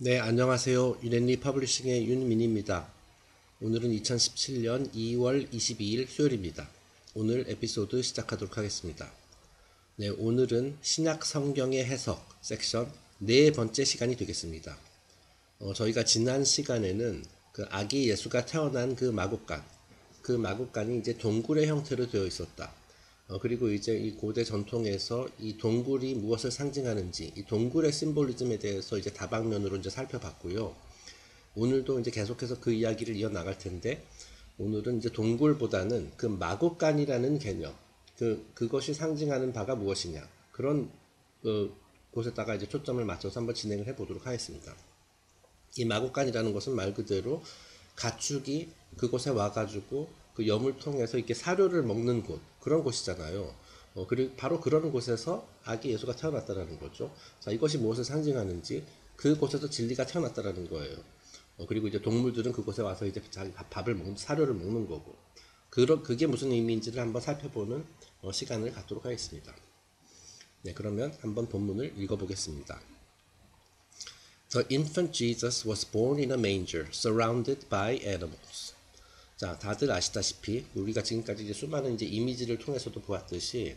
네, 안녕하세요. 유앤리 퍼블리싱의 윤민입니다. 오늘은 2017년 2월 22일 수요일입니다. 오늘 에피소드 시작하도록 하겠습니다. 네, 오늘은 신약 성경의 해석 섹션 네 번째 시간이 되겠습니다. 저희가 지난 시간에는 그 아기 예수가 태어난 그 마구간이 이제 동굴의 형태로 되어 있었다. 그리고 이제 이 고대 전통에서 이 동굴이 무엇을 상징하는지, 이 동굴의 심볼리즘에 대해서 이제 다방면으로 이제 살펴봤고요. 오늘도 이제 계속해서 그 이야기를 이어나갈 텐데, 오늘은 이제 동굴보다는 그 마구간이라는 개념, 그것이 상징하는 바가 무엇이냐, 그런 곳에다가 이제 초점을 맞춰서 한번 진행을 해보도록 하겠습니다. 이 마구간이라는 것은 말 그대로 가축이 그곳에 와가지고 그 염을 통해서 이렇게 사료를 먹는 곳, 그런 곳이잖아요. 그리고 바로 그런 곳에서 아기 예수가 태어났다라는 거죠. 자, 이것이 무엇을 상징하는지, 그곳에서 진리가 태어났다라는 거예요. 그리고 이제 동물들은 그곳에 와서 이제 자기 사료를 먹는 거고, 그게 무슨 의미인지를 한번 살펴보는 시간을 갖도록 하겠습니다. 네, 그러면 한번 본문을 읽어보겠습니다. The infant Jesus was born in a manger, surrounded by animals. 자, 다들 아시다시피 우리가 지금까지 이제 수많은 이제 이미지를 통해서도 보았듯이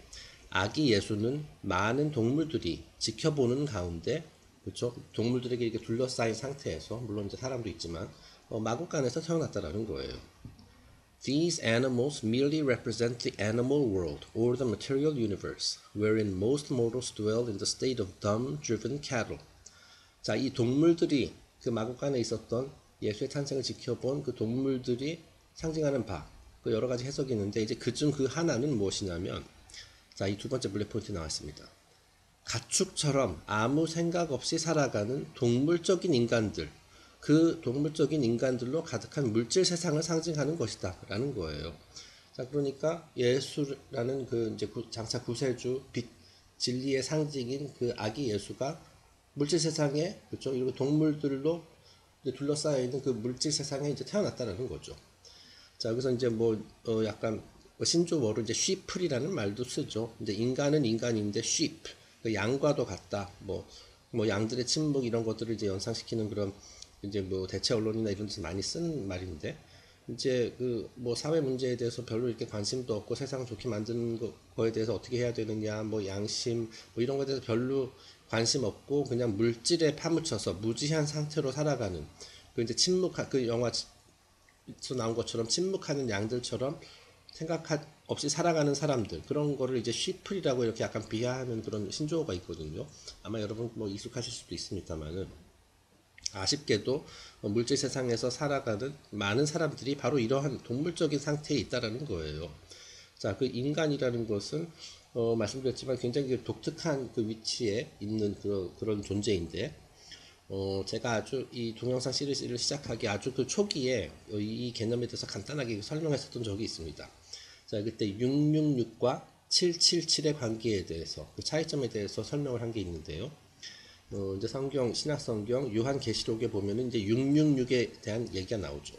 아기 예수는 많은 동물들이 지켜보는 가운데, 그렇죠? 동물들에게 이렇게 둘러싸인 상태에서, 물론 이제 사람도 있지만 마구간에서 태어났다라는 거예요. These animals merely represent the animal world or the material universe, wherein most mortals dwell in the state of dumb-driven cattle. 자, 이 동물들이 그 마구간에 있었던 예수의 탄생을 지켜본 그 동물들이 상징하는 바, 그 여러 가지 해석이 있는데, 이제 그중 그 하나는 무엇이냐면, 자, 이 두 번째 블랙 포인트 나왔습니다. 가축처럼 아무 생각 없이 살아가는 동물적인 인간들, 그 동물적인 인간들로 가득한 물질 세상을 상징하는 것이다 라는 거예요. 자, 그러니까 예수라는 그 이제 장차 구세주 빛 진리의 상징인 그 아기 예수가 물질 세상에, 그렇죠, 이렇게 동물들로 둘러싸여 있는 그 물질 세상에 이제 태어났다라는 거죠. 자, 여기서 이제 약간 신조어로 이제 sheep이라는 말도 쓰죠. 이제 인간은 인간인데 sheep, 그 양과도 같다. 양들의 침묵 이런 것들을 이제 연상시키는 그런 이제 대체 언론이나 이런 데서 많이 쓴 말인데, 이제 사회 문제에 대해서 별로 이렇게 관심도 없고 세상 좋게 만드는 거에 대해서 어떻게 해야 되느냐, 양심, 이런 거에 대해서 별로 관심 없고 그냥 물질에 파묻혀서 무지한 상태로 살아가는, 이제 그 영화에서 나온 것처럼 침묵하는 양들처럼 생각 없이 살아가는 사람들, 그런 거를 이제 쉬플이라고 이렇게 약간 비하하는 그런 신조어가 있거든요. 아마 여러분 익숙하실 수도 있습니다만은, 아쉽게도 물질 세상에서 살아가는 많은 사람들이 바로 이러한 동물적인 상태에 있다라는 거예요. 자, 그 인간이라는 것은 말씀드렸지만 굉장히 독특한 그 위치에 있는 그런 존재인데, 제가 아주 이 동영상 시리즈를 시작하기 아주 그 초기에 이 개념에 대해서 간단하게 설명했었던 적이 있습니다. 자, 그때 666과 777의 관계에 대해서, 그 차이점에 대해서 설명을 한 게 있는데요. 이제 신약 성경 요한계시록에 보면은 이제 666에 대한 얘기가 나오죠.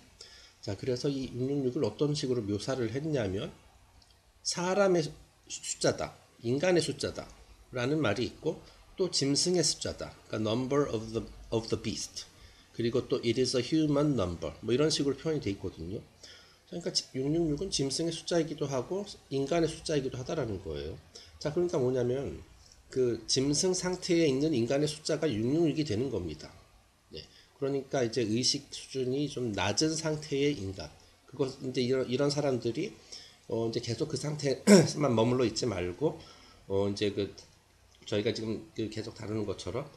자, 그래서 이 666을 어떤 식으로 묘사를 했냐면, 사람의 숫자다, 인간의 숫자다 라는 말이 있고, 또 짐승의 숫자다, 그러니까 number of the beast, 그리고 또 it is a human number, 이런 식으로 표현이 돼 있거든요. 그러니까 666은 짐승의 숫자이기도 하고 인간의 숫자이기도 하다라는 거예요. 자, 그러니까 뭐냐면 그 짐승 상태에 있는 인간의 숫자가 666이 되는 겁니다. 네. 그러니까 이제 의식 수준이 좀 낮은 상태의 인간. 이제 이런 사람들이 이제 계속 그 상태에만 머물러 있지 말고, 이제 저희가 지금 계속 다루는 것처럼,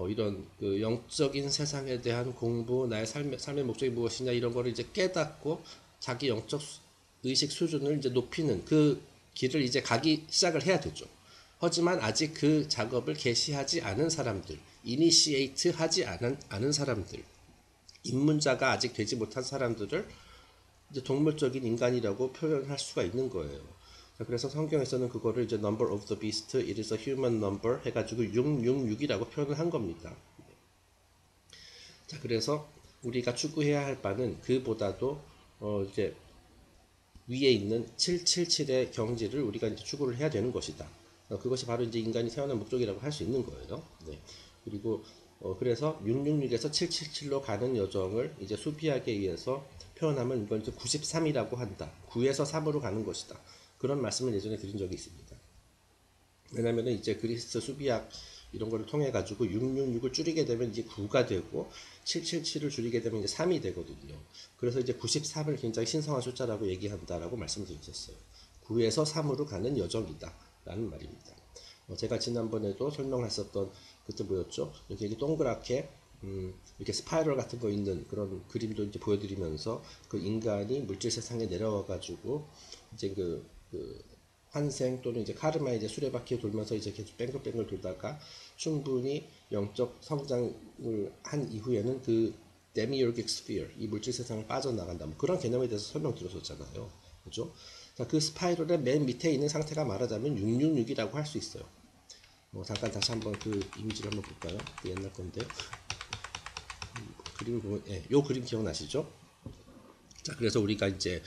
이런 그 영적인 세상에 대한 공부, 나의 삶의 목적이 무엇이냐, 이런 거를 이제 깨닫고 자기 영적 의식 수준을 이제 높이는 그 길을 이제 가기 시작을 해야 되죠. 하지만 아직 그 작업을 개시하지 않은 사람들, 이니시에이트 하지 않은 사람들, 입문자가 아직 되지 못한 사람들을 이제 동물적인 인간이라고 표현할 수가 있는 거예요. 자, 그래서 성경에서는 그거를 이제 number of the beast, it is a human number 해가지고 666이라고 표현을 한 겁니다. 자, 그래서 우리가 추구해야 할 바는 그보다도 이제 위에 있는 777의 경지를 우리가 이제 추구를 해야 되는 것이다. 그것이 바로 이제 인간이 태어난 목적이라고 할 수 있는 거예요. 네. 그리고 그래서 666에서 777로 가는 여정을 이제 수비학에 의해서 표현하면 이건 이제 93이라고 한다. 9에서 3으로 가는 것이다. 그런 말씀을 예전에 드린 적이 있습니다. 왜냐면은 이제 그리스 수비학 이런 거를 통해 가지고 666을 줄이게 되면 이제 9가 되고 777을 줄이게 되면 이제 3이 되거든요. 그래서 이제 93을 굉장히 신성한 숫자라고 얘기한다라고 말씀드렸었어요. 9에서 3으로 가는 여정이다 라는 말입니다. 제가 지난번에도 설명했었던 그때 뭐였죠? 이렇게 동그랗게 이렇게 스파이럴 같은 거 있는 그런 그림도 이제 보여드리면서 그 인간이 물질 세상에 내려와 가지고 이제 그 환생 또는 이제 카르마 이제 수레바퀴에 돌면서 이제 계속 뺑글뺑글 돌다가 충분히 영적 성장을 한 이후에는 그 데미오르기c 스피어 이 물질 세상을 빠져나간다. 뭐 그런 개념에 대해서 설명드렸었잖아요. 그죠? 자, 그 스파이럴의 맨 밑에 있는 상태가 말하자면 666이라고 할 수 있어요. 잠깐 다시 한번 그 이미지를 한번 볼까요? 그 옛날 건데. 그림을 보면, 예, 요 그림 기억나시죠? 자, 그래서 우리가 이제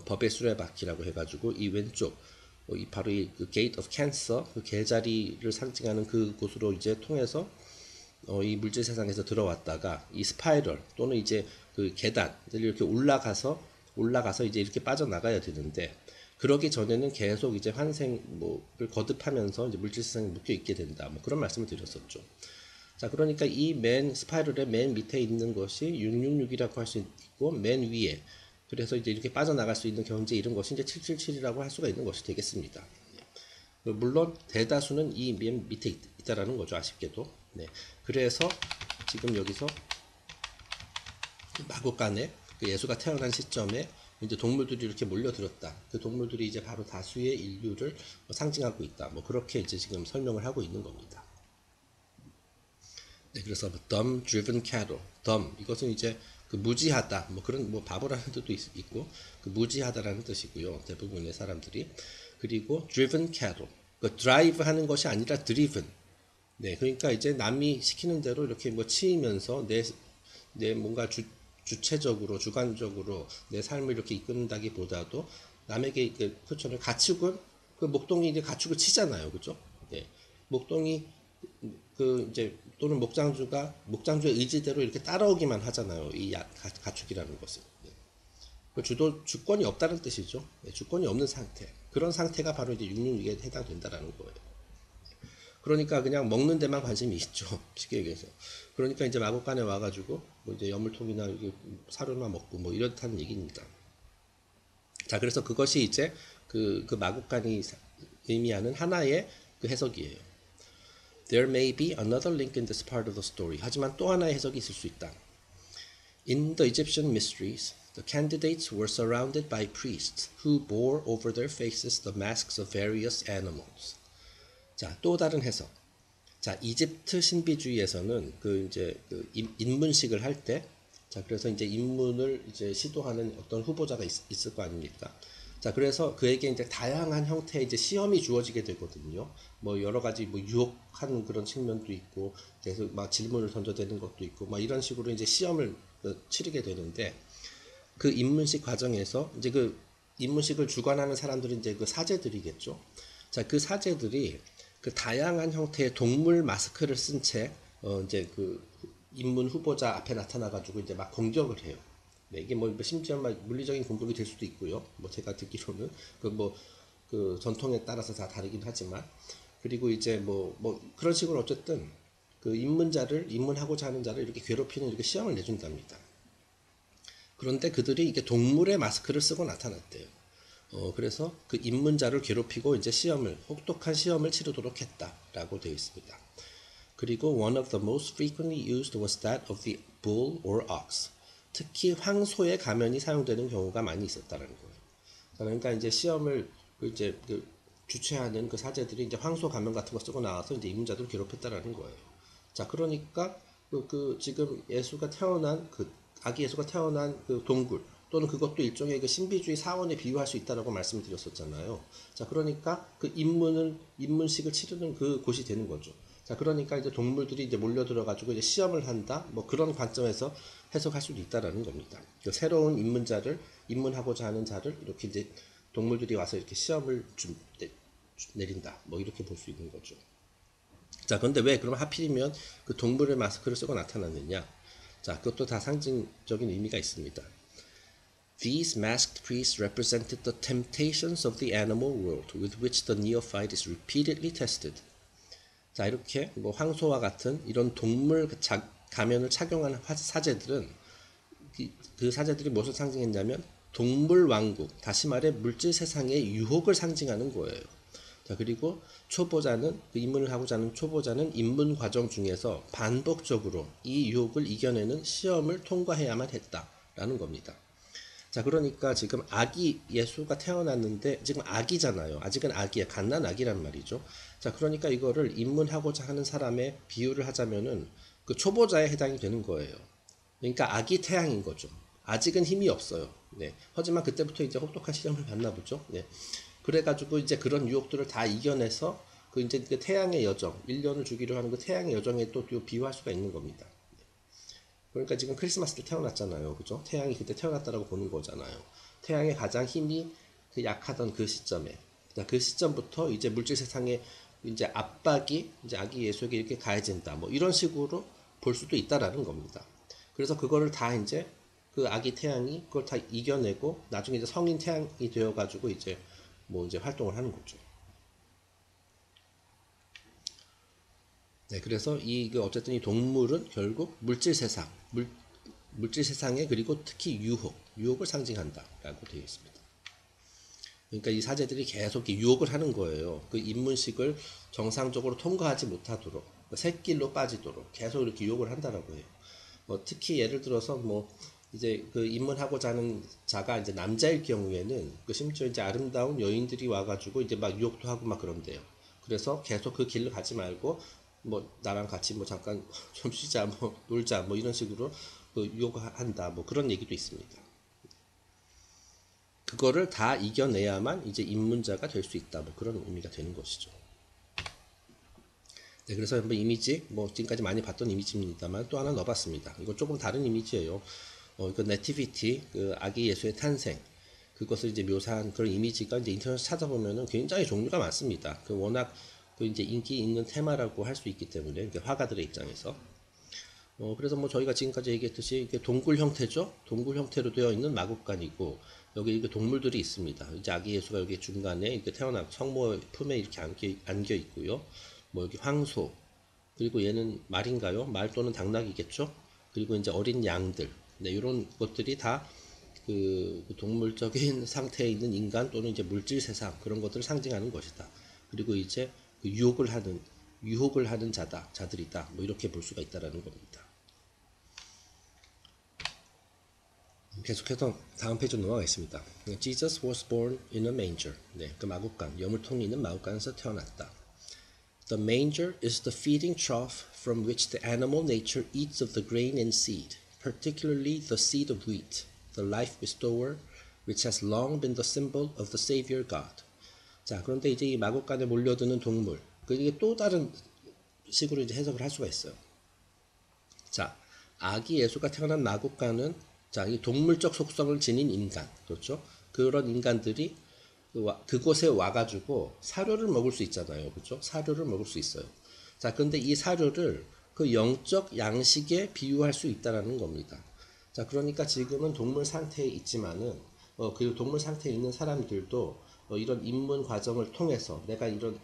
법의 수레바퀴라고 해가지고 이 왼쪽, 이 바로 이 그 Gate of Cancer, 그 개자리를 상징하는 그 곳으로 이제 통해서 이 물질 세상에서 들어왔다가 이 스파이럴 또는 이제 그 계단 이렇게 올라가서 이제 이렇게 빠져나가야 되는데 그러기 전에는 계속 이제 환생을 거듭하면서 이제 물질 세상에 묶여 있게 된다. 뭐 그런 말씀을 드렸었죠. 자, 그러니까 이 맨 스파이럴의 맨 밑에 있는 것이 666이라고 할 수 있고 맨 위에 그래서 이제 이렇게 빠져나갈 수 있는 경제 이런 것이 이제 777이라고 할 수가 있는 것이 되겠습니다. 물론 대다수는 이 맨 밑에 있다라는 거죠. 아쉽게도. 네. 그래서 지금 여기서 마구간에 그 예수가 태어난 시점에 이제 동물들이 이렇게 몰려들었다. 그 동물들이 이제 바로 다수의 인류를 상징하고 있다. 뭐 그렇게 이제 지금 설명을 하고 있는 겁니다. 네, 그래서 dumb driven cattle, dumb 이것은 이제 그 무지하다, 뭐 그런 뭐 바보라는 뜻도 있고 그 무지하다라는 뜻이고요. 대부분의 사람들이 그리고 driven cattle, 그 drive 하는 것이 아니라 driven. 네, 그러니까 이제 남이 시키는 대로 이렇게 뭐 치이면서 내 뭔가 주체적으로 주관적으로 내 삶을 이렇게 이끈다기보다도 남에게 그렇죠. 가축은 그 목동이 이제 가축을 치잖아요, 그죠? 네, 목동이 그 이제 또는 목장주의 의지대로 이렇게 따라오기만 하잖아요. 이 가축이라는 것은 그 주권이 없다는 뜻이죠. 네, 주권이 없는 상태. 그런 상태가 바로 이제 666에 해당된다라는 거예요. 그러니까 그냥 먹는 데만 관심이 있죠. 쉽게 얘기해서. 그러니까 이제 마곡간에 와가지고 뭐 이제 여물통이나 사료만 먹고 뭐 이렇다는 얘기입니다. 자, 그래서 그것이 이제 그 마곡간이 의미하는 하나의 그 해석이에요. There may be another link in this part of the story. 하지만 또 하나의 해석이 있을 수 있다. In the Egyptian mysteries, the candidates were surrounded by priests who bore over their faces the masks of various animals. 자, 또 다른 해석. 자, 이집트 신비주의에서는 그 이제 그 입문식을 할 때, 자, 그래서 이제 입문을 이제 시도하는 어떤 후보자가 있을 거 아닙니까? 자, 그래서 그에게 이제 다양한 형태의 이제 시험이 주어지게 되거든요. 뭐 여러 가지 뭐 유혹하는 그런 측면도 있고, 계속 막 질문을 던져대는 것도 있고, 막 이런 식으로 이제 시험을 치르게 되는데, 그 입문식 과정에서 이제 그 입문식을 주관하는 사람들은 이제 그 사제들이겠죠. 자, 그 사제들이 그 다양한 형태의 동물 마스크를 쓴 채 이제 그 입문 후보자 앞에 나타나가지고 이제 막 공격을 해요. 네, 이게 뭐 심지어 막 물리적인 공격이 될 수도 있고요. 뭐 제가 듣기로는 그 전통에 따라서 다 다르긴 하지만 그리고 이제 뭐 그런 식으로 어쨌든 그 입문하고자 하는 자를 이렇게 괴롭히는 이렇게 시험을 내준답니다. 그런데 그들이 이게 동물의 마스크를 쓰고 나타났대요. 그래서 그 입문자를 괴롭히고 이제 혹독한 시험을 치르도록 했다라고 되어 있습니다. 그리고 one of the most frequently used was that of the bull or ox. 특히 황소의 가면이 사용되는 경우가 많이 있었다는 거예요. 그러니까 이제 시험을 이제 주최하는 그 사제들이 이제 황소 가면 같은 거 쓰고 나와서 이제 입문자들을 괴롭혔다라는 거예요. 자, 그러니까 지금 아기 예수가 태어난 그 동굴 또는 그것도 일종의 그 신비주의 사원에 비유할 수 있다라고 말씀을 드렸었잖아요. 자, 그러니까 그 입문식을 치르는 그 곳이 되는 거죠. 자, 그러니까 이제 동물들이 이제 몰려들어가지고 이제 시험을 한다. 뭐 그런 관점에서 해석할 수도 있다라는 겁니다. 그 새로운 입문하고자 하는 자를 이렇게 이제 동물들이 와서 이렇게 시험을 내린다. 뭐 이렇게 볼 수 있는 거죠. 자, 그런데 왜 그럼 하필이면 그 동물의 마스크를 쓰고 나타났느냐? 자, 그것도 다 상징적인 의미가 있습니다. These masked priests represented the temptations of the animal world with which the neophyte is repeatedly tested. 자, 이렇게 뭐 황소와 같은 이런 동물 가면을 착용한 사제들은 그 사제들이 무엇을 상징했냐면 동물 왕국, 다시 말해 물질 세상의 유혹을 상징하는 거예요. 자, 그리고 초보자는 그 입문을 하고자 하는 초보자는 입문 과정 중에서 반복적으로 이 유혹을 이겨내는 시험을 통과해야만 했다라는 겁니다. 자, 그러니까 지금 아기 예수가 태어났는데 지금 아기잖아요. 아직은 아기야. 갓난 아기란 말이죠. 자, 그러니까 이거를 입문하고자 하는 사람의 비유를 하자면은 그 초보자에 해당이 되는 거예요. 그러니까 아기 태양인 거죠. 아직은 힘이 없어요. 네. 하지만 그때부터 이제 혹독한 시험을 받나 보죠. 네. 그래가지고 이제 그런 유혹들을 다 이겨내서 그 이제 그 태양의 여정, 1년을 주기로 하는 그 태양의 여정에 또 비유할 수가 있는 겁니다. 그러니까 지금 크리스마스 때 태어났잖아요. 그죠? 태양이 그때 태어났다라고 보는 거잖아요. 태양의 가장 힘이 그 약하던 그 시점에. 그 시점부터 이제 물질 세상에 이제 압박이 이제 아기 예수에게 이렇게 가해진다. 뭐 이런 식으로 볼 수도 있다라는 겁니다. 그래서 그거를 다 이제 그 아기 태양이 그걸 다 이겨내고 나중에 이제 성인 태양이 되어가지고 이제 뭐 이제 활동을 하는 거죠. 네, 그래서 어쨌든 이 동물은 결국 물질 세상, 물질 세상에 그리고 특히 유혹을 상징한다라고 되어 있습니다. 그러니까 이 사제들이 계속 유혹을 하는 거예요. 그 입문식을 정상적으로 통과하지 못하도록, 샛길로 빠지도록 계속 이렇게 유혹을 한다라고 해요. 특히 예를 들어서 뭐 이제 그 입문하고자 하는 자가 이제 남자일 경우에는 그 심지어 이제 아름다운 여인들이 와가지고 이제 막 유혹도 하고 막 그런대요. 그래서 계속 그 길을 가지 말고 뭐 나랑 같이 뭐 잠깐 좀 쉬자 뭐 놀자 뭐 이런 식으로 그 유혹한다 뭐 그런 얘기도 있습니다. 그거를 다 이겨내야만 이제 입문자가 될 수 있다 뭐 그런 의미가 되는 것이죠. 네, 그래서 한번 이미지 뭐 지금까지 많이 봤던 이미지입니다만 또 하나 넣어봤습니다. 이거 조금 다른 이미지예요. 이거 네티비티 그 아기 예수의 탄생 그것을 이제 묘사한 그런 이미지가 이제 인터넷에 찾아보면은 굉장히 종류가 많습니다. 그 워낙 그 이제 인기 있는 테마라고 할 수 있기 때문에 화가들의 입장에서 그래서 뭐 저희가 지금까지 얘기했듯이 이게 동굴 형태죠. 동굴 형태로 되어 있는 마국간이고 여기 이게 동물들이 있습니다. 이제 아기 예수가 여기 중간에 이렇게 태어난 성모 품에 이렇게 안겨 있고요. 뭐 여기 황소 그리고 얘는 말인가요? 말 또는 당나귀겠죠. 그리고 이제 어린 양들 네, 이런 것들이 다 그 동물적인 상태에 있는 인간 또는 이제 물질 세상 그런 것들을 상징하는 것이다. 그리고 이제 그 유혹을 하는 자들이다. 뭐 이렇게 볼 수가 있다라는 겁니다. 계속해서 다음 페이지로 넘어가겠습니다. Jesus was born in a manger. 네, 그 마국간, 여물통이 있는 마국간에서 태어났다. The manger is the feeding trough from which the animal nature eats of the grain and seed, particularly the seed of wheat, the life bestower, which has long been the symbol of the Savior God. 자, 그런데 이제 이 마국간에 몰려드는 동물, 이게 또 다른 식으로 이제 해석을 할 수가 있어요. 자, 아기 예수가 태어난 마국간은 자, 이 동물적 속성을 지닌 인간, 그렇죠? 그런 인간들이 그곳에 와가지고 사료를 먹을 수 있잖아요, 그렇죠? 사료를 먹을 수 있어요. 자, 그런데 이 사료를 그 영적 양식에 비유할 수 있다라는 겁니다. 자, 그러니까 지금은 동물 상태에 있지만은 그 동물 상태에 있는 사람들도 이런 입문 과정을 통해서 내가 이런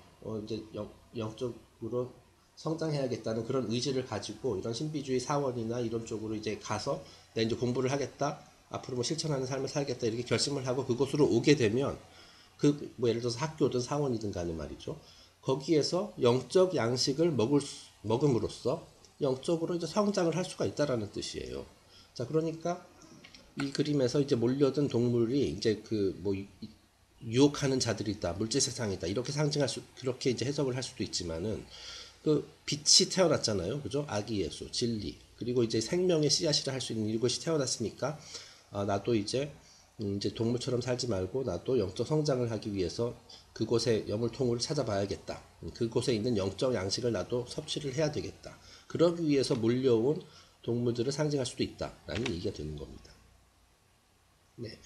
이제 영적으로 성장해야겠다는 그런 의지를 가지고 이런 신비주의 사원이나 이런 쪽으로 이제 가서 내가 이제 공부를 하겠다, 앞으로 뭐 실천하는 삶을 살겠다 이렇게 결심을 하고 그곳으로 오게 되면 그 뭐 예를 들어서 학교든 사원이든 간에 말이죠. 거기에서 영적 양식을 먹음으로써 영적으로 이제 성장을 할 수가 있다라는 뜻이에요. 자, 그러니까 이 그림에서 이제 몰려든 동물이 이제 그 뭐 유혹하는 자들이다, 물질 세상이다 이렇게 그렇게 이제 해석을 할 수도 있지만은 그 빛이 태어났잖아요, 그죠? 아기 예수, 진리, 그리고 이제 생명의 씨앗이라 할 수 있는 이것이 태어났으니까 나도 이제 동물처럼 살지 말고 나도 영적 성장을 하기 위해서 그곳에 여물통을 찾아봐야겠다. 그곳에 있는 영적 양식을 나도 섭취를 해야 되겠다. 그러기 위해서 몰려온 동물들을 상징할 수도 있다라는 얘기가 되는 겁니다. 네,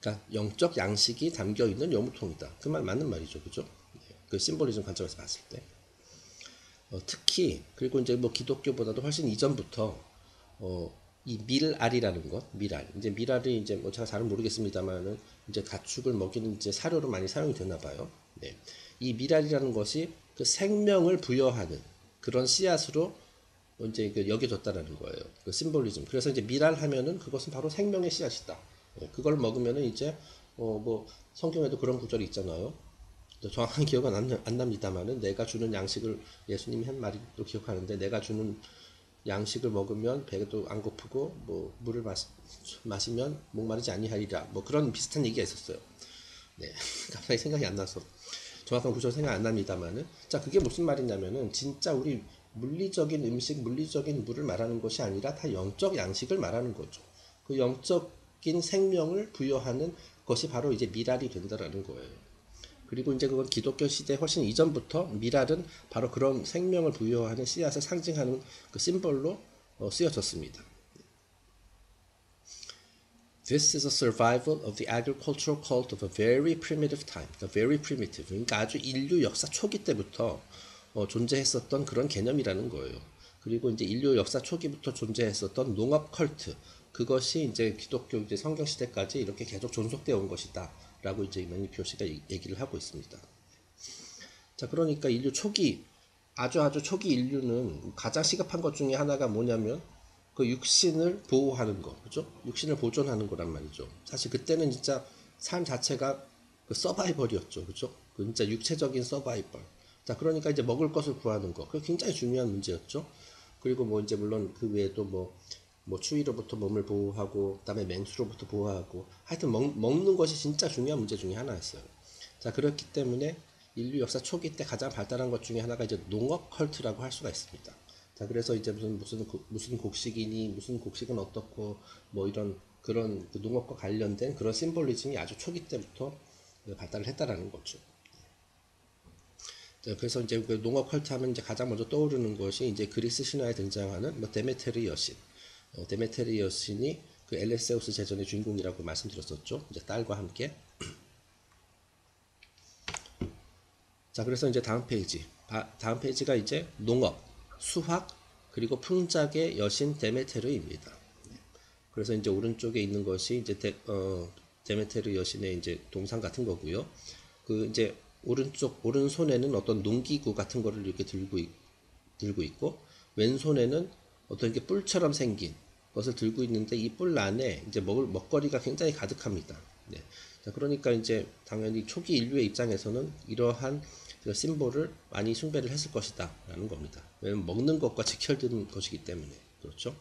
그러니까 영적 양식이 담겨 있는 여물통이다. 그 말 맞는 말이죠, 그죠? 네, 그 심볼리즘 관점에서 봤을 때. 특히 그리고 이제 뭐 기독교보다도 훨씬 이전부터 이 밀알이라는 것, 밀알. 이제 밀알이 이제 뭐 제가 잘은 모르겠습니다만은 이제 가축을 먹이는 이제 사료로 많이 사용이 되나 봐요. 네. 이 밀알이라는 것이 그 생명을 부여하는 그런 씨앗으로 이제 그 여겨졌다라는 거예요. 그 심볼리즘. 그래서 이제 밀알 하면은 그것은 바로 생명의 씨앗이다. 그걸 먹으면은 이제 뭐 성경에도 그런 구절이 있잖아요. 정확한 기억은 안 납니다만은 내가 주는 양식을 예수님이 한 말도 기억하는데 내가 주는 양식을 먹으면 배도 안 고프고 뭐 물을 마시면 목마르지 아니하리라 뭐 그런 비슷한 얘기가 있었어요. 네, 갑자기 생각이 안 나서 정확한 구절 생각 안 납니다만은 자 그게 무슨 말이냐면은 진짜 우리 물리적인 음식, 물리적인 물을 말하는 것이 아니라 다 영적 양식을 말하는 거죠. 그 영적인 생명을 부여하는 것이 바로 이제 밀알이 된다라는 거예요. 그리고 이제 그건 기독교 시대 훨씬 이전부터 밀알은 바로 그런 생명을 부여하는 씨앗을 상징하는 그 심볼로 쓰여졌습니다. This is a survival of the agricultural cult of a very primitive time. very primitive. 그러니까 아주 인류 역사 초기 때부터 존재했었던 그런 개념이라는 거예요. 그리고 이제 인류 역사 초기부터 존재했었던 농업 컬트. 그것이 이제 기독교 이제 성경 시대까지 이렇게 계속 존속되어 온 것이다. 라고 이제 매니표 씨가 얘기를 하고 있습니다. 자, 그러니까 인류 초기, 아주 초기 인류는 가장 시급한 것 중에 하나가 뭐냐면 그 육신을 보호하는 거, 그죠? 육신을 보존하는 거란 말이죠. 사실 그때는 진짜 삶 자체가 그 서바이벌이었죠, 그죠? 그 진짜 육체적인 서바이벌. 자, 그러니까 이제 먹을 것을 구하는 거, 그게 굉장히 중요한 문제였죠. 그리고 뭐 이제 물론 그 외에도 뭐 추위로부터 몸을 보호하고, 그다음에 맹수로부터 보호하고, 하여튼 먹는 것이 진짜 중요한 문제 중에 하나였어요. 자, 그렇기 때문에 인류 역사 초기 때 가장 발달한 것 중에 하나가 이제 농업 컬트라고 할 수가 있습니다. 자, 그래서 이제 무슨 곡식이니, 무슨 곡식은 어떻고, 뭐 이런 그런 그 농업과 관련된 그런 심볼리즘이 아주 초기 때부터 발달을 했다라는 거죠. 자, 그래서 이제 그 농업 컬트 하면 이제 가장 먼저 떠오르는 것이 이제 그리스 신화에 등장하는 뭐 데메테르 여신. 데메테르 여신이 그 엘레세우스 제전의 주인공이라고 말씀드렸었죠. 이제 딸과 함께. 자, 그래서 이제 다음 페이지가 이제 농업, 수확, 그리고 풍작의 여신 데메테르입니다. 그래서 이제 오른쪽에 있는 것이 이제 데메테르 여신의 이제 동상 같은 거고요. 그 이제 오른손에는 어떤 농기구 같은 거를 이렇게 들고 있고, 왼손에는 어떤 이렇게 뿔처럼 생긴 것을 들고 있는데 이 뿔 안에 이제 먹거리가 굉장히 가득합니다. 네. 자, 그러니까 이제 당연히 초기 인류의 입장에서는 이러한 그 심볼을 많이 숭배를 했을 것이다 라는 겁니다. 왜냐면 먹는 것과 직결되는 것이기 때문에. 그렇죠?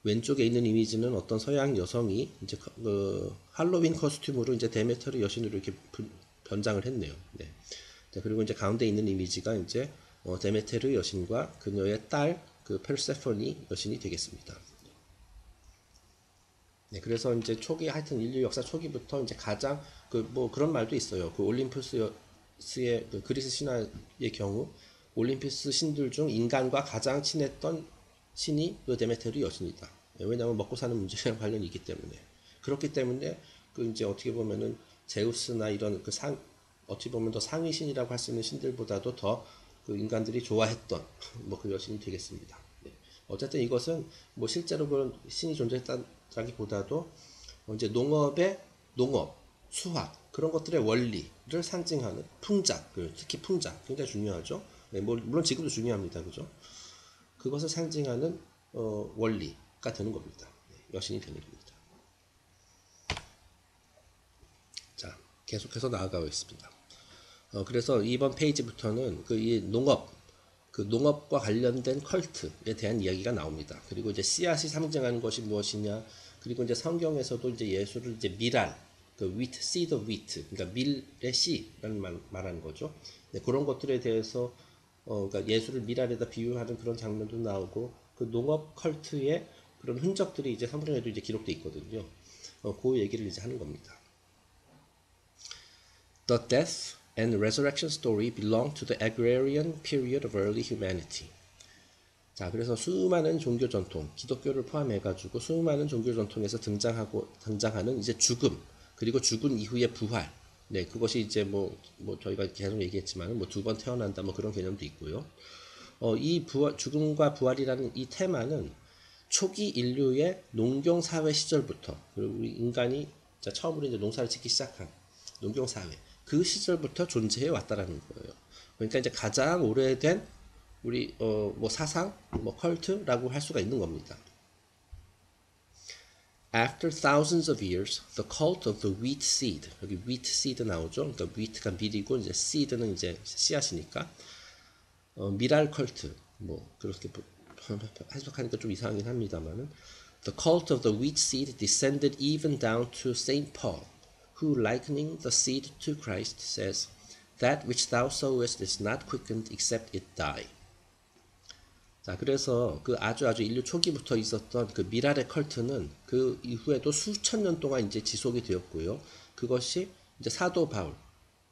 왼쪽에 있는 이미지는 어떤 서양 여성이 이제 그 할로윈 코스튬으로 이제 데메터르 여신으로 이렇게 변장을 했네요. 네. 자, 그리고 이제 가운데 있는 이미지가 이제 데메테르 여신과 그녀의 딸 그 페르세포니 여신이 되겠습니다. 네, 그래서 이제 하여튼 인류 역사 초기부터 이제 가장 그 뭐 그런 말도 있어요. 그 올림푸스의 그 그리스 신화의 경우 올림푸스 신들 중 인간과 가장 친했던 신이 그 데메테르 여신이다. 네, 왜냐하면 먹고 사는 문제랑 관련이 있기 때문에. 그렇기 때문에 그 이제 어떻게 보면은 제우스나 이런 그 어떻게 보면 더 상위 신이라고 할 수 있는 신들보다도 더 그 인간들이 좋아했던 뭐 그 여신이 되겠습니다. 네. 어쨌든 이것은 뭐 실제로 그런 신이 존재했다기보다도 이제 농업, 수확 그런 것들의 원리를 상징하는 풍작, 특히 풍작 굉장히 중요하죠. 네, 뭐 물론 지금도 중요합니다, 그죠? 그것을 상징하는 원리가 되는 겁니다. 네, 여신이 되는 겁니다. 자, 계속해서 나아가고 있습니다. 그래서 이번 페이지부터는 이 농업과 관련된 컬트에 대한 이야기가 나옵니다. 그리고 이제 씨앗이 상징하는 것이 무엇이냐, 그리고 이제 성경에서도 이제 예수를 이제 밀알, 그 wheat, seed of wheat, 그러니까 밀의 씨라는 말하는 거죠. 네, 그런 것들에 대해서 그러니까 예수를 밀알에다 비유하는 그런 장면도 나오고 그 농업 컬트의 그런 흔적들이 이제 성경에도 이제 기록돼 있거든요. 그 얘기를 이제 하는 겁니다. The death and resurrection story belong to the agrarian period of early humanity. 자, 그래서 수많은 종교 전통, 기독교를 포함해가지고 수많은 종교 전통에서 등장하는 이제 죽음, 그리고 죽은 이후의 부활, 네, 그것이 이제 뭐 저희가 계속 얘기했지만 뭐 두 번 태어난다 뭐 그런 개념도 있고요. 이 죽음과 부활이라는 이 테마는 초기 인류의 농경 사회 시절부터, 그리고 우리 인간이 처음으로 이제 농사를 짓기 시작한 농경 사회 그 시절부터 존재해 왔다라는 거예요. 그러니까 이제 가장 오래된 우리 뭐 사상, 뭐 컬트라고 할 수가 있는 겁니다. After thousands of years, the cult of the wheat seed, 여기 wheat seed 나오죠. 그러니까 wheat가 밀이고 이제 seed는 이제 씨앗이니까 미랄 컬트 뭐 그렇게 해석하니까 좀 이상하긴 합니다만은 the cult of the wheat seed descended even down to Saint Paul, who likening the seed to Christ says, that which thou sowest is not quickened except it die. 자, 그래서 그 아주 인류 초기부터 있었던 그 미랄의 컬트는 그 이후에도 수천 년 동안 이제 지속이 되었고요. 그것이 이제 사도 바울,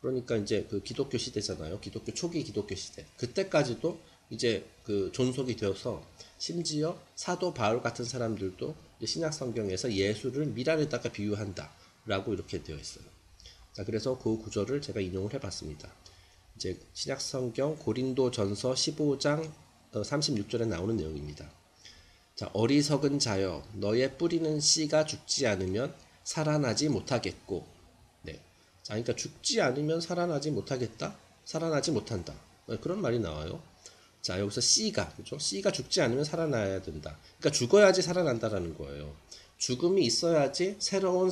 그러니까 이제 그 기독교 시대잖아요. 기독교 초기 기독교 시대. 그때까지도 이제 그 존속이 되어서 심지어 사도 바울 같은 사람들도 신약 성경에서 예수를 미랄에다가 비유한다라고 이렇게 되어 있어요. 자, 그래서 그 구절을 제가 인용을 해봤습니다. 이제 신약 성경 고린도전서 15장 36절에 나오는 내용입니다. 자, 어리석은 자여 너의 뿌리는 씨가 죽지 않으면 살아나지 못하겠고. 네. 자, 그러니까 죽지 않으면 살아나지 못하겠다. 살아나지 못한다. 그런 말이 나와요. 자, 여기서 씨가, 그죠? 씨가 죽지 않으면 살아나야 된다. 그러니까 죽어야지 살아난다라는 거예요. 죽음이 있어야지 새로운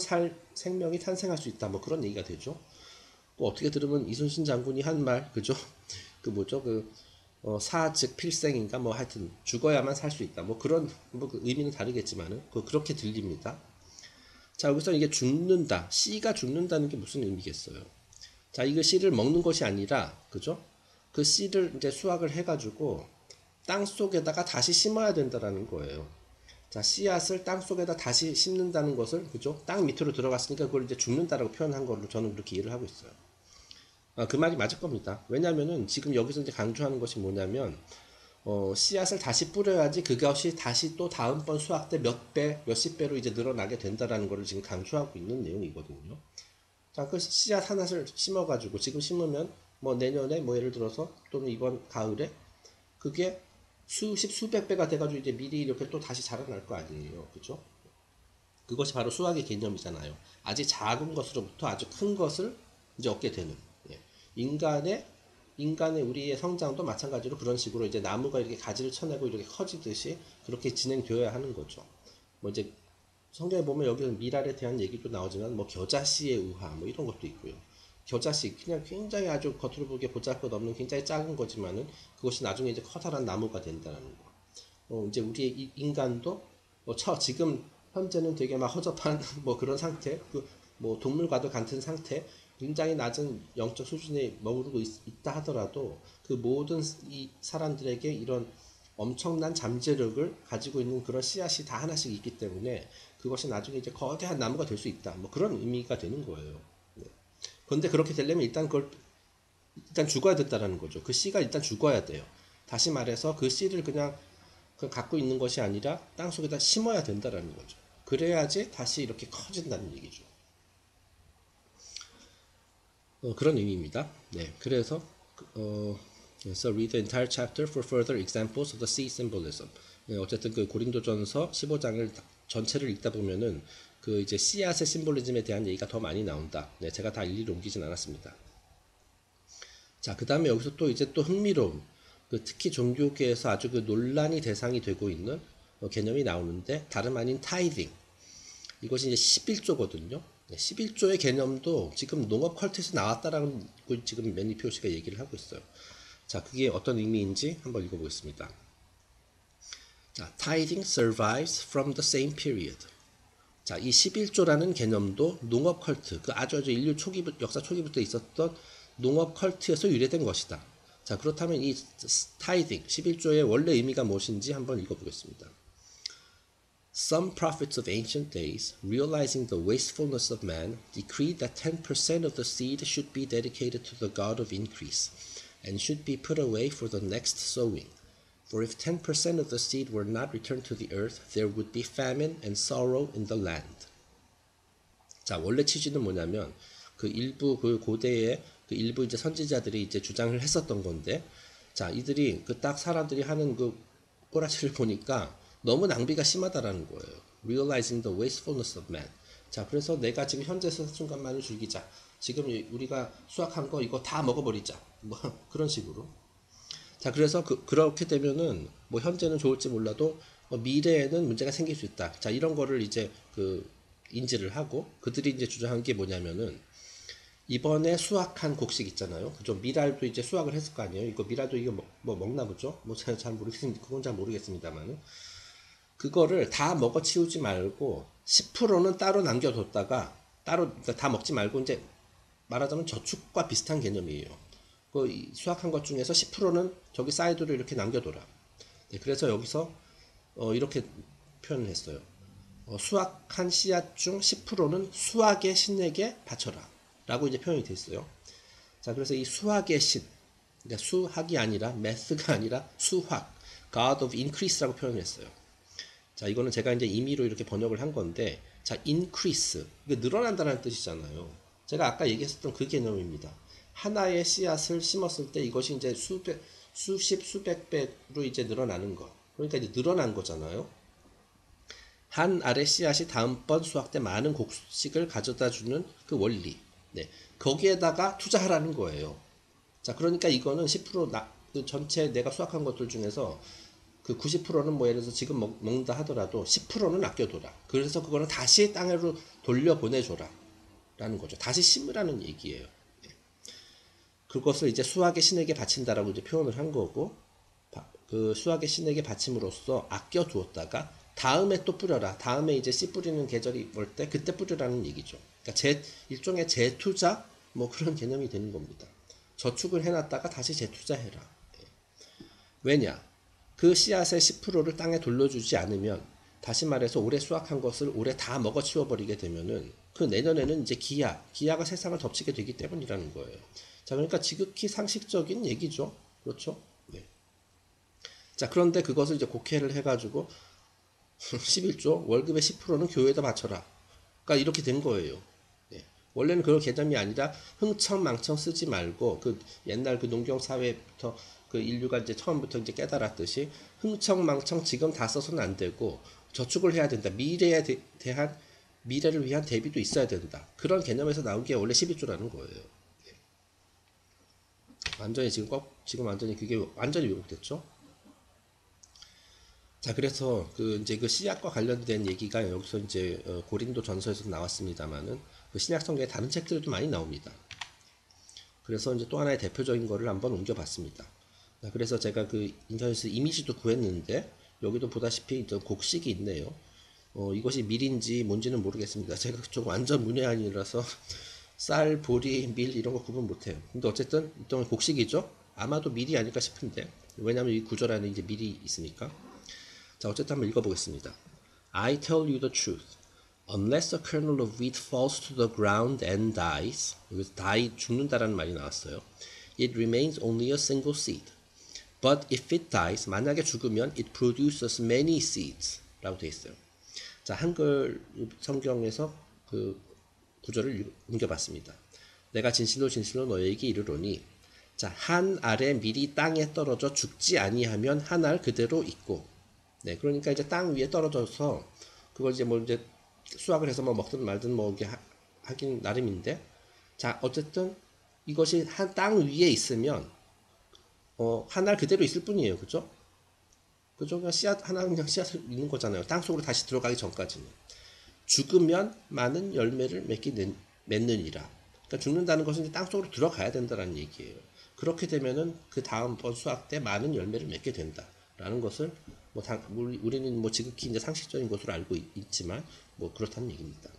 생명이 탄생할 수 있다. 뭐 그런 얘기가 되죠. 뭐 어떻게 들으면 이순신 장군이 한 말, 그죠? 그 뭐죠? 사즉 필생인가 뭐 하여튼 죽어야만 살 수 있다. 뭐 그런 그 의미는 다르겠지만은 그렇게 들립니다. 자, 여기서 이게 죽는다. 씨가 죽는다는 게 무슨 의미겠어요? 자, 이거 씨를 먹는 것이 아니라, 그죠? 그 씨를 이제 수확을 해가지고 땅 속에다가 다시 심어야 된다라는 거예요. 자, 씨앗을 땅 속에다 다시 심는다는 것을, 그죠? 땅 밑으로 들어갔으니까 그걸 이제 죽는다라고 표현한 걸로 저는 그렇게 이해를 하고 있어요. 그 말이 맞을 겁니다. 왜냐면은 지금 여기서 이제 강조하는 것이 뭐냐면, 씨앗을 다시 뿌려야지 그것이 다시 또 다음번 수확 때 몇 배, 몇십 배로 이제 늘어나게 된다라는 것을 지금 강조하고 있는 내용이거든요. 자, 그 씨앗 하나를 심어가지고 지금 심으면 뭐 내년에 뭐 예를 들어서 또는 이번 가을에 그게 수백 배가 돼가지고 이제 미리 이렇게 또 다시 자라날 거 아니에요. 그죠? 그것이 바로 수학의 개념이잖아요. 아주 작은 것으로부터 아주 큰 것을 이제 얻게 되는. 예. 인간의 우리의 성장도 마찬가지로 그런 식으로 이제 나무가 이렇게 가지를 쳐내고 이렇게 커지듯이 그렇게 진행되어야 하는 거죠. 뭐 이제 성경에 보면 여기서 미랄에 대한 얘기도 나오지만 뭐 겨자씨의 우화 뭐 이런 것도 있고요. 겨자씨 그냥 굉장히 아주 겉으로 보기에 보잘것없는 굉장히 작은 거지만은 그것이 나중에 이제 커다란 나무가 된다는 거. 이제 우리의 인간도 지금 현재는 되게 막 허접한 뭐 그런 상태, 뭐 동물과도 같은 상태, 굉장히 낮은 영적 수준에 머무르고 있다 하더라도 그 모든 이 사람들에게 이런 엄청난 잠재력을 가지고 있는 그런 씨앗이 다 하나씩 있기 때문에 그것이 나중에 이제 거대한 나무가 될 수 있다. 뭐 그런 의미가 되는 거예요. 네. 그런데 그렇게 되려면 일단 죽어야 된다는 거죠. 그 씨가 일단 죽어야 돼요. 다시 말해서 그 씨를 그냥 갖고 있는 것이 아니라 땅 속에다 심어야 된다는 거죠. 그래야지 다시 이렇게 커진다는 얘기죠. 그런 의미입니다. 네, 그래서 so read the entire chapter for further examples of the seed symbolism. 네, 어쨌든 그 고린도전서 15장을 전체를 읽다 보면은 그 이제 씨앗의 심볼리즘에 대한 얘기가 더 많이 나온다. 네, 제가 다 일일이 옮기진 않았습니다. 자, 그 다음에 여기서 또 이제 또 흥미로운 특히 종교계에서 아주 그 논란이 대상이 되고 있는 개념이 나오는데 다름 아닌 타이딩. 이것이 이제 11조거든요. 11조의 개념도 지금 농업 컬트에서 나왔다라는 지금 매니 표시가 얘기를 하고 있어요. 자, 그게 어떤 의미인지 한번 읽어보겠습니다. 자, tithing survives from the same period. 자, 이 11조라는 개념도 농업 컬트, 그 아주 인류 역사 초기부터 있었던 농업 컬트에서 유래된 것이다. 자, 그렇다면 이 tithing, 11조의 원래 의미가 무엇인지 한번 읽어보겠습니다. Some prophets of ancient days, realizing the wastefulness of man, decreed that 10% of the seed should be dedicated to the God of increase, and should be put away for the next sowing. For if 10% of the seed were not returned to the earth, there would be famine and sorrow in the land. 자, 원래 취지는 뭐냐면 그 일부 그 고대의 그 일부 이제 선지자들이 이제 주장을 했었던 건데, 자, 이들이 그 딱 사람들이 하는 그 꼬라지를 보니까 너무 낭비가 심하다라는 거예요. Realizing the wastefulness of man. 자, 그래서 내가 지금 현재 순간만을 즐기자. 지금 우리가 수확한 거 이거 다 먹어버리자. 뭐 그런 식으로. 자, 그래서 그렇게 되면은 뭐 현재는 좋을지 몰라도 미래에는 문제가 생길 수 있다. 자, 이런 거를 이제 그 인지를 하고 그들이 이제 주장한 게 뭐냐면은 이번에 수확한 곡식 있잖아요. 그죠? 미랄도 이제 수확을 했을 거 아니에요. 이거 미랄도 이거 뭐 먹나 보죠? 뭐 잘 모르겠습니다. 그건 잘 모르겠습니다만은 그거를 다 먹어 치우지 말고 10%는 따로 남겨뒀다가 따로 그러니까 다 먹지 말고 이제 말하자면 저축과 비슷한 개념이에요. 그 수확한 것 중에서 10%는 저기 사이드로 이렇게 남겨둬라. 네, 그래서 여기서 이렇게 표현을 했어요. 수확한 씨앗 중 10%는 수학의 신에게 바쳐라. 라고 이제 표현이 됐어요. 자, 그래서 이 수학의 신, 그러니까 수학이 아니라 매스가 아니라 수학, God of Increase라고 표현을 했어요. 자, 이거는 제가 이제 임의로 이렇게 번역을 한 건데, 자, increase, 이게 늘어난다는 뜻이잖아요. 제가 아까 얘기했었던 그 개념입니다. 하나의 씨앗을 심었을 때 이것이 이제 수십, 수백 배로 이제 늘어나는 것. 그러니까 이제 늘어난 거잖아요. 한 알의 씨앗이 다음번 수확 때 많은 곡식을 가져다 주는 그 원리. 네. 거기에다가 투자하라는 거예요. 자, 그러니까 이거는 10% 그 전체 내가 수확한 것들 중에서 그 90%는 뭐 예를 들어서 지금 먹는다 하더라도 10%는 아껴둬라. 그래서 그거는 다시 땅으로 돌려보내줘라. 라는 거죠. 다시 심으라는 얘기예요. 그것을 이제 수학의 신에게 바친다라고 이제 표현을 한 거고, 그 수학의 신에게 바침으로써 아껴두었다가 다음에 또 뿌려라. 다음에 이제 씨 뿌리는 계절이 올 때 그때 뿌리라는 얘기죠. 그러니까 일종의 재투자 뭐 그런 개념이 되는 겁니다. 저축을 해놨다가 다시 재투자해라. 왜냐? 그 씨앗의 10%를 땅에 돌려주지 않으면 다시 말해서 올해 수확한 것을 올해 다 먹어치워버리게 되면은 그 내년에는 이제 기아가 세상을 덮치게 되기 때문이라는 거예요. 자, 그러니까 지극히 상식적인 얘기죠. 그렇죠? 네. 자, 그런데 그것을 이제 곡해를 해가지고 11조 월급의 10%는 교회에다 바쳐라. 그러니까 이렇게 된 거예요. 네. 원래는 그런 개념이 아니라 흥청망청 쓰지 말고 그 옛날 그 농경 사회부터 그 인류가 이제 처음부터 이제 깨달았듯이 흥청망청 지금 다 써서는 안 되고 저축을 해야 된다. 미래를 위한 대비도 있어야 된다. 그런 개념에서 나온 게 원래 11조라는 거예요. 네. 완전히 지금 완전히 그게 완전히 왜곡됐죠. 자, 그래서 이제 그 씨앗과 관련된 얘기가 여기서 이제 고린도 전서에서 나왔습니다만은 그 신약 성경의 다른 책들도 많이 나옵니다. 그래서 이제 또 하나의 대표적인 거를 한번 옮겨봤습니다. 자, 그래서 제가 그 인터넷에서 이미지도 구했는데 여기도 보다시피 곡식이 있네요. 이것이 밀인지 뭔지는 모르겠습니다. 제가 좀 완전 문외한이라서 쌀, 보리, 밀 이런 거 구분 못해요. 근데 어쨌든 일단 곡식이죠. 아마도 밀이 아닐까 싶은데 왜냐하면 이 구절에는 이제 밀이 있으니까. 자, 어쨌든 한번 읽어보겠습니다. I tell you the truth. Unless a kernel of wheat falls to the ground and dies, 여기서 die 죽는다라는 말이 나왔어요. It remains only a single seed. But if it dies, 만약에 죽으면 it produces many seeds 라고 되어 있어요. 자, 한글 성경에서 그 구절을 옮겨봤습니다. 내가 진실로 진실로 너에게 이르노니, 자, 한 알의 밀이 땅에 떨어져 죽지 아니하면 한 알 그대로 있고, 네, 그러니까 이제 땅 위에 떨어져서 그걸 이제 뭐 이제 수확을 해서 뭐 먹든 말든 뭐 이게 하긴 나름인데, 자, 어쨌든 이것이 한 땅 위에 있으면 한 알 그대로 있을 뿐이에요, 그죠? 그죠? 그냥 그냥 씨앗을 있는 거잖아요. 땅 속으로 다시 들어가기 전까지는. 죽으면 많은 열매를 맺느니라. 그러니까 죽는다는 것은 이제 땅 속으로 들어가야 된다는 얘기예요. 그렇게 되면은 그 다음번 수확 때 많은 열매를 맺게 된다라는 것을 우리는 뭐 지극히 이제 상식적인 것으로 알고 있지만 뭐 그렇다는 얘기입니다.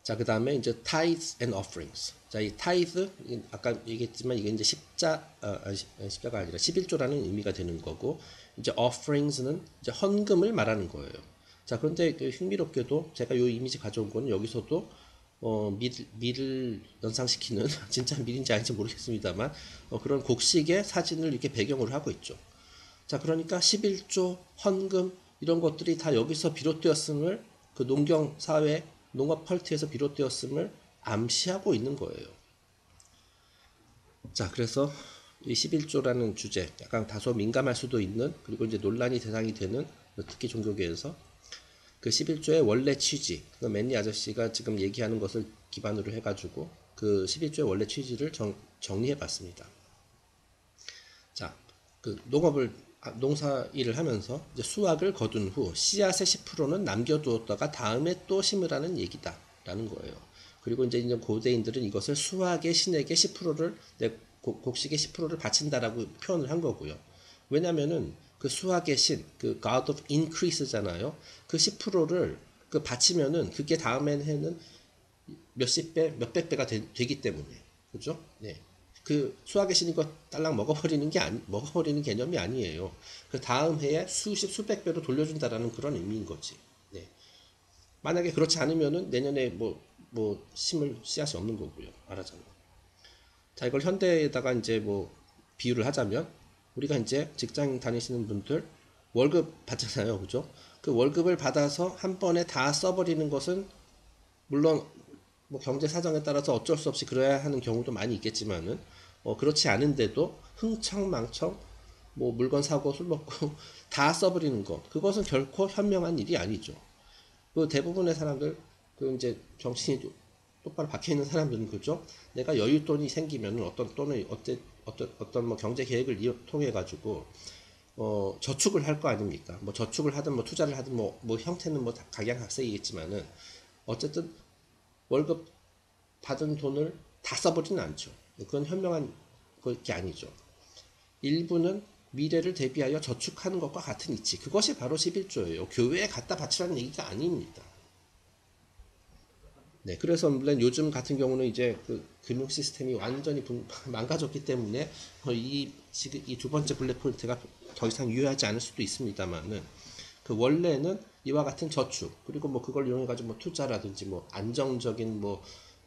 자, 그 다음에 이제 tithes and offerings. 자, 이 tithe, 아까 얘기했지만 이게 이제 십자가 아니라 11조라는 의미가 되는 거고, 이제 offerings는 이제 헌금을 말하는 거예요. 자, 그런데 흥미롭게도 제가 이 이미지 가져온 거는 여기서도 밀을 연상시키는 진짜 밀인지 아닌지 모르겠습니다만 그런 곡식의 사진을 이렇게 배경으로 하고 있죠. 자, 그러니까 11조 헌금 이런 것들이 다 여기서 비롯되었음을 그 농경 사회 농업 퀄리티에서 비롯되었음을 암시하고 있는 거예요. 자, 그래서 이 11조라는 주제, 약간 다소 민감할 수도 있는, 그리고 이제 논란이 대상이 되는, 특히 종교계에서 그 11조의 원래 취지, 그 맨니 아저씨가 지금 얘기하는 것을 기반으로 해가지고 그 11조의 원래 취지를 정리해 봤습니다. 자, 그 농사 일을 하면서 이제 수확을 거둔 후 씨앗의 10%는 남겨두었다가 다음에 또 심으라는 얘기다라는 거예요. 그리고 이제 고대인들은 이것을 수확의 신에게 10%를 곡식의 10%를 바친다라고 표현을 한 거고요. 왜냐면은 그 수확의 신, 그 God of Increase잖아요. 그 10%를 그 바치면은 그게 다음 해는 몇십 배, 몇백 배가 되기 때문에. 그죠? 네. 그 수학의 신이 거 딸랑 먹어버리는 개념이 아니에요. 그 다음 해에 수백 배로 돌려준다라는 그런 의미인 거지. 네. 만약에 그렇지 않으면은 내년에 뭐 심을 씨앗이 없는 거고요. 알아잖아. 자, 이걸 현대에다가 이제 뭐 비유를 하자면 우리가 이제 직장 다니시는 분들 월급 받잖아요. 그죠? 그 월급을 받아서 한 번에 다 써버리는 것은 물론 뭐 경제 사정에 따라서 어쩔 수 없이 그래야 하는 경우도 많이 있겠지만은 그렇지 않은데도 흥청망청 뭐 물건 사고 술 먹고 다 써버리는 것, 그것은 결코 현명한 일이 아니죠. 그 대부분의 사람들, 그 이제 정신이 똑바로 박혀 있는 사람들은 그죠? 내가 여윳돈이 생기면 어떤 뭐 경제 계획을 통해 가지고 저축을 할 거 아닙니까? 뭐 저축을 하든 뭐 투자를 하든 뭐 형태는 뭐 각양각색이겠지만은 어쨌든 월급 받은 돈을 다 써버리는 않죠. 그건 현명한 게 아니죠. 일부는 미래를 대비하여 저축하는 것과 같은 이치. 그것이 바로 11조예요. 교회에 갖다 바치라는 얘기가 아닙니다. 네, 그래서 물론 요즘 같은 경우는 이제 그 금융 시스템이 완전히 망가졌기 때문에 이 두 번째 블랙 포인트가 더 이상 유효하지 않을 수도 있습니다만은 그 원래는 이와 같은 저축, 그리고 뭐 그걸 이용해 가지고 뭐 투자라든지 뭐 안정적인 뭐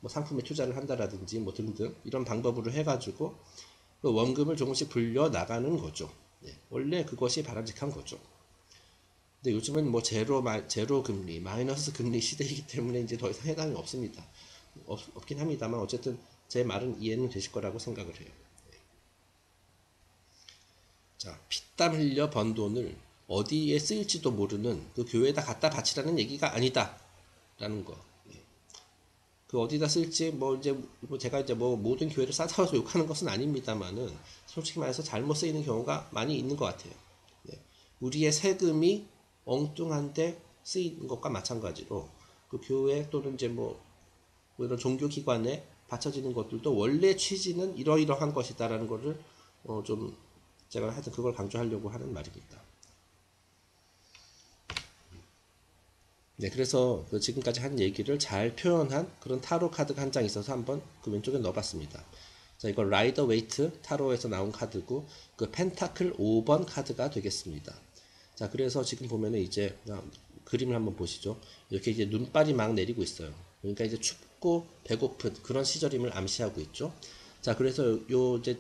상품에 투자를 한다라든지 뭐 등등 이런 방법으로 해 가지고 그 원금을 조금씩 불려 나가는 거죠. 네, 원래 그것이 바람직한 거죠. 근데 요즘은 뭐 제로 금리, 마이너스 금리 시대이기 때문에 이제 더 이상 해당이 없습니다. 없긴 합니다만 어쨌든 제 말은 이해는 되실 거라고 생각을 해요. 자, 피땀 흘려 번 돈을 어디에 쓰일지도 모르는 그 교회에다 갖다 바치라는 얘기가 아니다라는 거. 그 어디다 쓸지 뭐 이제 뭐 제가 이제 뭐 모든 교회를 싸잡아서 욕하는 것은 아닙니다만은 솔직히 말해서 잘못 쓰이는 경우가 많이 있는 것 같아요. 네. 우리의 세금이 엉뚱한데 쓰이는 것과 마찬가지로 그 교회 또는 이제 뭐 이런 종교기관에 바쳐지는 것들도 원래 취지는 이러이러한 것이다라는 것을 좀 제가 하여튼 그걸 강조하려고 하는 말입니다. 네, 그래서 그 지금까지 한 얘기를 잘 표현한 그런 타로 카드가 한 장 있어서 한번 그 왼쪽에 넣어봤습니다. 자, 이거 라이더 웨이트 타로에서 나온 카드고 그 펜타클 5번 카드가 되겠습니다. 자, 그래서 지금 보면은 이제 그림을 한번 보시죠. 이렇게 이제 눈발이 막 내리고 있어요. 그러니까 이제 춥고 배고픈 그런 시절임을 암시하고 있죠. 자, 그래서 요 이제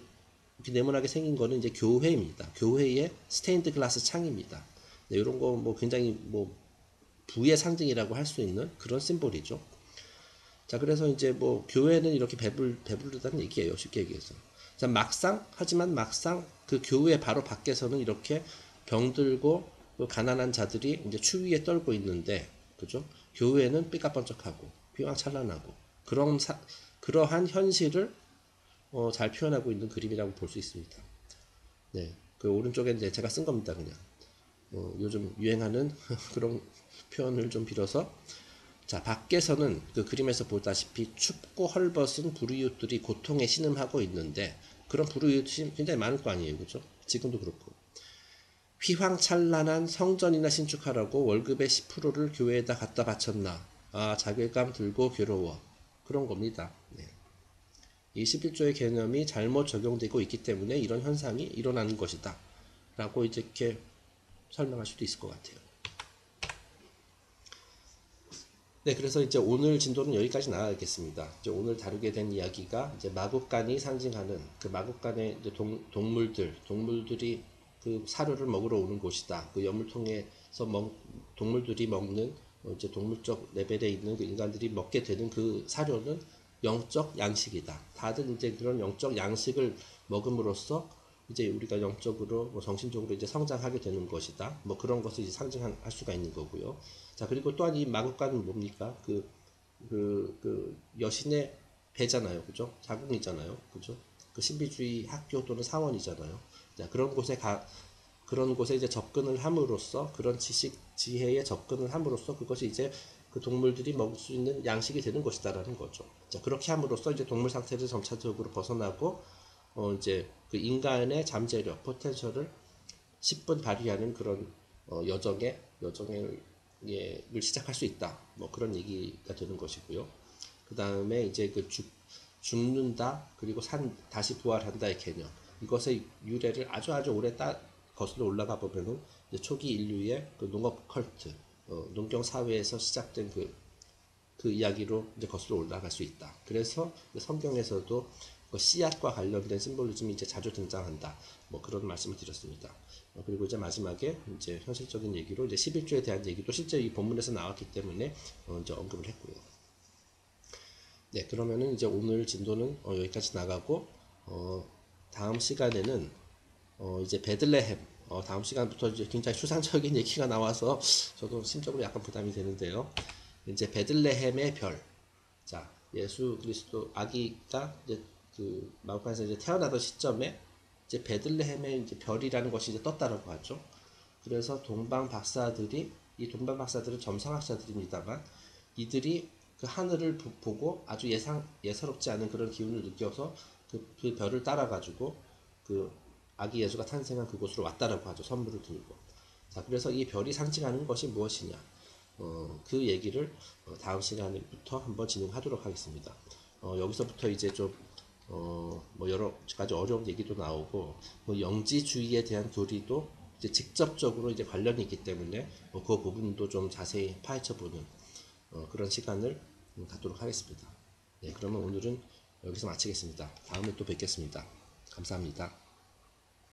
이렇게 네모나게 생긴 거는 이제 교회입니다. 교회의 스테인드 글라스 창입니다. 네, 이런 거 뭐 굉장히 뭐 부의 상징이라고 할 수 있는 그런 심볼이죠. 자, 그래서 이제 뭐 교회는 이렇게 배부르다는 얘기예요. 쉽게 얘기해서. 자, 하지만 막상 그 교회 바로 밖에서는 이렇게 병들고 가난한 자들이 이제 추위에 떨고 있는데, 그죠? 교회는 삐까번쩍하고 휘황찬란하고 그러한 현실을 잘 표현하고 있는 그림이라고 볼 수 있습니다. 네, 그 오른쪽에 이제 제가 쓴 겁니다, 그냥. 요즘 유행하는 그런 표현을 좀 빌어서 자, 밖에서는 그 그림에서 보다시피 춥고 헐벗은 불우이웃들이 고통에 신음하고 있는데 그런 불우이웃이 굉장히 많을 거 아니에요, 그죠? 지금도 그렇고 휘황찬란한 성전이나 신축하라고 월급의 10%를 교회에다 갖다 바쳤나? 아, 자괴감 들고 괴로워. 그런 겁니다. 네. 이 11조의 개념이 잘못 적용되고 있기 때문에 이런 현상이 일어나는 것이다 라고 이제 이렇게 설명할 수도 있을 것 같아요. 네, 그래서 이제 오늘 진도는 여기까지 나가겠습니다. 이제 오늘 다루게 된 이야기가 이제 마국간이 상징하는 그 마국간의 이제 동물들이 그 사료를 먹으러 오는 곳이다. 그 연물통에서 동물들이 먹는 이제 동물적 레벨에 있는 그 인간들이 먹게 되는 그 사료는 영적 양식이다. 다들 이제 그런 영적 양식을 먹음으로써 이제 우리가 영적으로 뭐 정신적으로 이제 성장하게 되는 것이다. 뭐 그런 것을 이제 상징할 수가 있는 거고요. 자, 그리고 또한 이 마국간은 뭡니까? 그 여신의 배잖아요. 그죠? 자궁이잖아요. 그죠? 그 신비주의 학교 또는 사원이잖아요. 자, 그런 곳에 이제 접근을 함으로써 그런 지식, 지혜에 접근을 함으로써 그것이 이제 그 동물들이 먹을 수 있는 양식이 되는 것이다라는 거죠. 자, 그렇게 함으로써 이제 동물 상태를 점차적으로 벗어나고 이제 그 인간의 잠재력, 포텐셜을 10분 발휘하는 그런 여정을 시작할 수 있다. 뭐 그런 얘기가 되는 것이고요. 그 다음에 이제 죽는다 그리고 다시 부활한다의 개념, 이것의 유래를 아주 오래 거슬러 올라가 보면은 초기 인류의 그 농업 컬트, 농경 사회에서 시작된 그 이야기로 이제 거슬러 올라갈 수 있다. 그래서 성경에서도 그 씨앗과 관련된 심볼리즘이 이제 자주 등장한다. 뭐 그런 말씀을 드렸습니다. 그리고 이제 마지막에 이제 현실적인 얘기로 이제 11조에 대한 얘기도 실제 이 본문에서 나왔기 때문에 이제 언급을 했고요. 네, 그러면은 이제 오늘 진도는 여기까지 나가고 다음 시간에는 이제 베들레헴, 다음 시간부터 이제 굉장히 추상적인 얘기가 나와서 저도 심적으로 약간 부담이 되는데요. 이제 베들레헴의 별. 자, 예수 그리스도 아기가 이제 그 마구간에서 이제 태어나던 시점에 이제 베들레헴의 이제 별이라는 것이 이제 떴다라고 하죠. 그래서 이 동방 박사들은 점성학자들입니다만 이들이 그 하늘을 보고 아주 예사롭지 않은 그런 기운을 느껴서 그 별을 따라 가지고 그 아기 예수가 탄생한 그곳으로 왔다라고 하죠. 선물을 들고. 자, 그래서 이 별이 상징하는 것이 무엇이냐? 그 얘기를 다음 시간부터 한번 진행하도록 하겠습니다. 여기서부터 이제 좀 뭐 여러 가지 어려운 얘기도 나오고 뭐 영지주의에 대한 교리도 이제 직접적으로 이제 관련이 있기 때문에 그 부분도 좀 자세히 파헤쳐보는 그런 시간을 갖도록 하겠습니다. 네, 그러면 오늘은 여기서 마치겠습니다. 다음에 또 뵙겠습니다. 감사합니다.